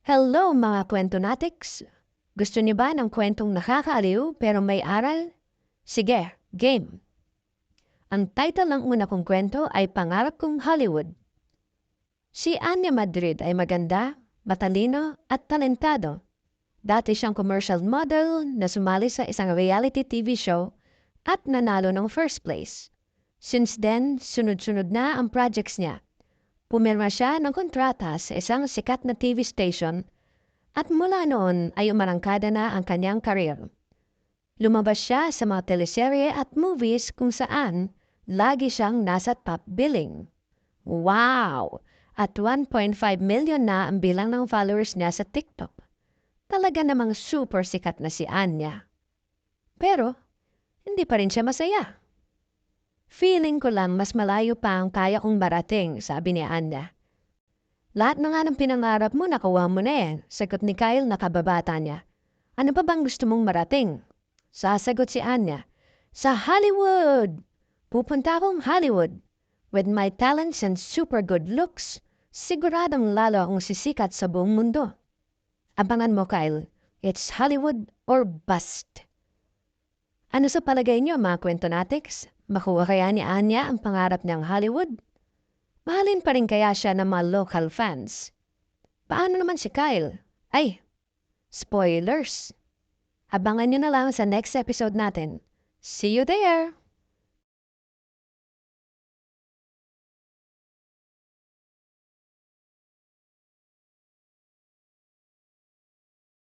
Hello mga kwentonatics! Gusto niyo ba ng kwentong nakakaaliw pero may aral? Sige, game! Ang title ng una kong kwento ay Pangarap Kong Hollywood. Si Anya Madrid ay maganda, matalino at talentado. Dati siyang commercial model na sumali sa isang reality TV show at nanalo ng first place. Since then, sunod-sunod na ang projects niya. Pumirma siya ng kontrata sa isang sikat na TV station at mula noon ay umarangkada na ang kanyang career. Lumabas siya sa mga teleserye at movies kung saan lagi siyang nasa top billing. Wow! At 1.5 million na ang bilang ng followers niya sa TikTok. Talaga namang super sikat na si Anya. Pero, hindi pa rin siya masaya. Feeling ko lang mas malayo pa ang kaya kong marating, sabi ni Anya. Lahat na nga ng pinangarap mo, nakuha mo na yan, sagot ni Kyle na kababata niya. Ano pa bang gusto mong marating? Sasagot si Anya. Sa Hollywood! Pupunta akong Hollywood. With my talents and super good looks, siguradong lalo akong sisikat sa buong mundo. Abangan mo, Kyle. It's Hollywood or bust. Ano sa palagay niyo, mga kwentonatics? Makuha kaya ni Anya ang pangarap niyang Hollywood? Mahalin pa rin kaya siya ng mga local fans? Paano naman si Kyle? Ay, spoilers! Abangan niyo na lang sa next episode natin. See you there!